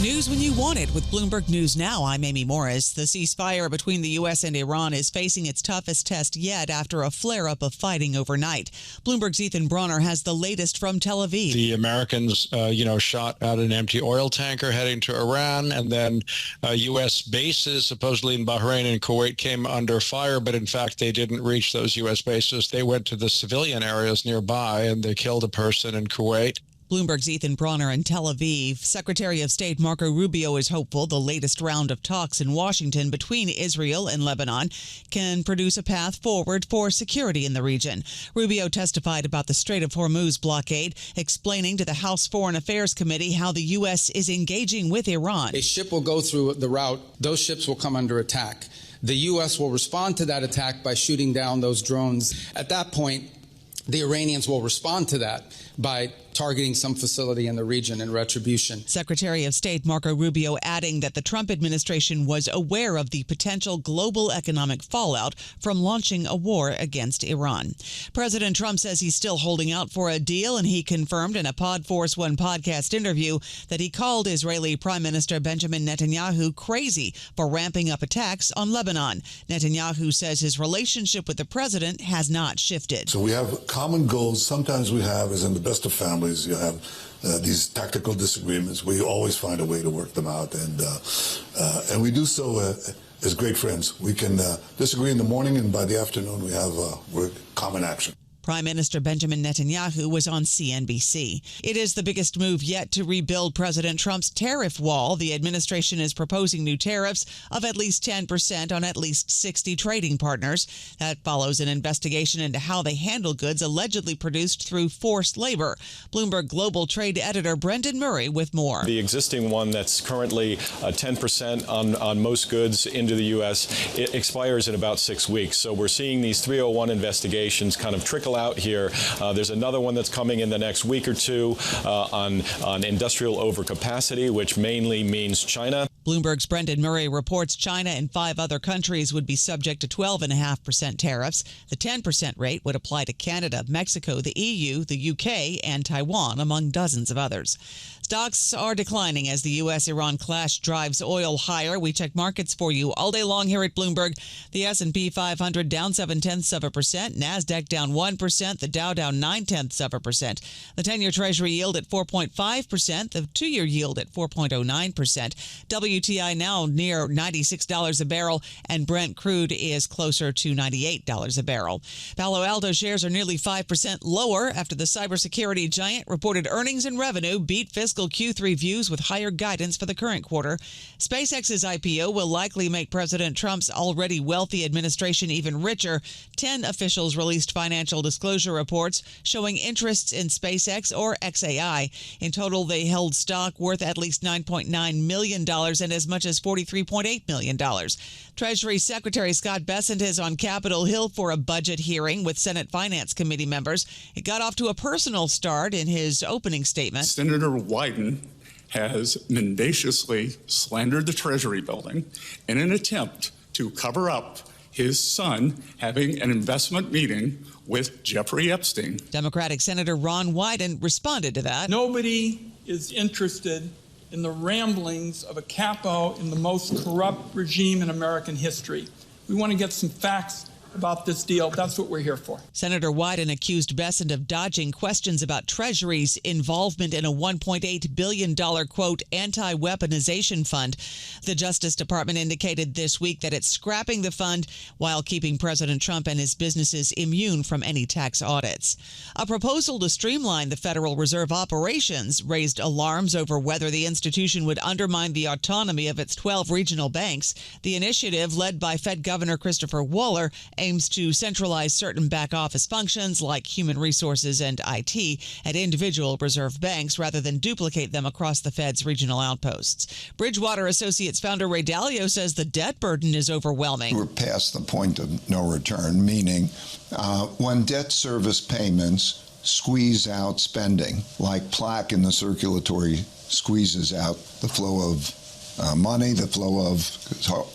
News when you want it with Bloomberg News Now. I'm Amy Morris. The ceasefire between the U.S. and Iran is facing its toughest test yet after a flare-up of fighting overnight. Bloomberg's Ethan Bronner has the latest from Tel Aviv. The Americans, shot at an empty oil tanker heading to Iran, and then U.S. bases, supposedly in Bahrain and Kuwait, came under fire, but in fact they didn't reach those U.S. bases. They went to the civilian areas nearby, and they killed a person in Kuwait. Bloomberg's Ethan Bronner in Tel Aviv. Secretary of State Marco Rubio is hopeful the latest round of talks in Washington between Israel and Lebanon can produce a path forward for security in the region. Rubio testified about the Strait of Hormuz blockade, explaining to the House Foreign Affairs Committee how the U.S. is engaging with Iran. A ship will go through the route. Those ships will come under attack. The U.S. will respond to that attack by shooting down those drones. At that point, the Iranians will respond to that by targeting some facility in the region in retribution. Secretary of State Marco Rubio adding that the Trump administration was aware of the potential global economic fallout from launching a war against Iran. President Trump says he's still holding out for a deal, and he confirmed in a Pod Force One podcast interview that he called Israeli Prime Minister Benjamin Netanyahu crazy for ramping up attacks on Lebanon. Netanyahu says his relationship with the president has not shifted. So we have common goals. Sometimes we have, as in the best of families, you have these tactical disagreements. We always find a way to work them out, and we do so as great friends. We can disagree in the morning, and by the afternoon we have common action. Prime Minister Benjamin Netanyahu was on CNBC. It is the biggest move yet to rebuild President Trump's tariff wall. The administration is proposing new tariffs of at least 10% on at least 60 trading partners. That follows an investigation into how they handle goods allegedly produced through forced labor. Bloomberg Global Trade Editor Brendan Murray with more. The existing one that's currently 10% on most goods into the U.S. it expires in about 6 weeks. So we're seeing these 301 investigations kind of trickle out here. There's another one that's coming in the next week or two on industrial overcapacity, which mainly means China. Bloomberg's Brendan Murray reports China and 5 other countries would be subject to 12.5% tariffs. The 10% rate would apply to Canada, Mexico, the EU, the UK, and Taiwan, among dozens of others. Stocks are declining as the U.S.-Iran clash drives oil higher. We check markets for you all day long here at Bloomberg. The S&P 500 down 0.7%, NASDAQ down 1%, the Dow down 0.9%. The 10-year Treasury yield at 4.5%, the 2-year yield at 4.09%. WTI now near $96 a barrel, and Brent crude is closer to $98 a barrel. Palo Alto shares are nearly 5% lower after the cybersecurity giant reported earnings and revenue beat fiscal Q3 views with higher guidance for the current quarter. SpaceX's IPO will likely make President Trump's already wealthy administration even richer. 10 officials released financial disclosure reports showing interests in SpaceX or XAI. In total, they held stock worth at least $9.9 million and as much as $43.8 million. Treasury Secretary Scott Bessent is on Capitol Hill for a budget hearing with Senate Finance Committee members. It got off to a personal start in his opening statement. Senator Wyden has mendaciously slandered the Treasury building in an attempt to cover up his son having an investment meeting with Jeffrey Epstein. Democratic Senator Ron Wyden responded to that. Nobody is interested in the ramblings of a capo in the most corrupt regime in American history. We want to get some facts about this deal. That's what we're here for. Senator Wyden accused Bessent of dodging questions about Treasury's involvement in a $1.8 billion, quote, anti-weaponization fund. The Justice Department indicated this week that it's scrapping the fund while keeping President Trump and his businesses immune from any tax audits. A proposal to streamline the Federal Reserve operations raised alarms over whether the institution would undermine the autonomy of its 12 regional banks. The initiative, led by Fed Governor Christopher Waller, aims to centralize certain back-office functions like human resources and IT at individual reserve banks rather than duplicate them across the Fed's regional outposts. Bridgewater Associates founder Ray Dalio says the debt burden is overwhelming. We're past the point of no return, meaning when debt service payments squeeze out spending, like plaque in the circulatory squeezes out the flow of money, the flow of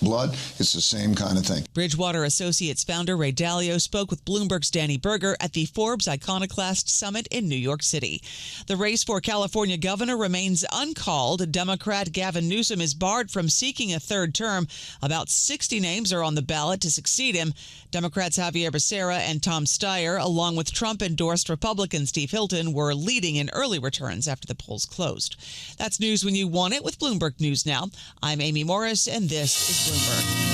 blood. It's the same kind of thing. Bridgewater Associates founder Ray Dalio spoke with Bloomberg's Danny Berger at the Forbes Iconoclast Summit in New York City. The race for California governor remains uncalled. Democrat Gavin Newsom is barred from seeking a third term. About 60 names are on the ballot to succeed him. Democrats Javier Becerra and Tom Steyer, along with Trump-endorsed Republican Steve Hilton, were leading in early returns after the polls closed. That's news when you want it with Bloomberg News Now. I'm Amy Morris, and this is Bloomberg.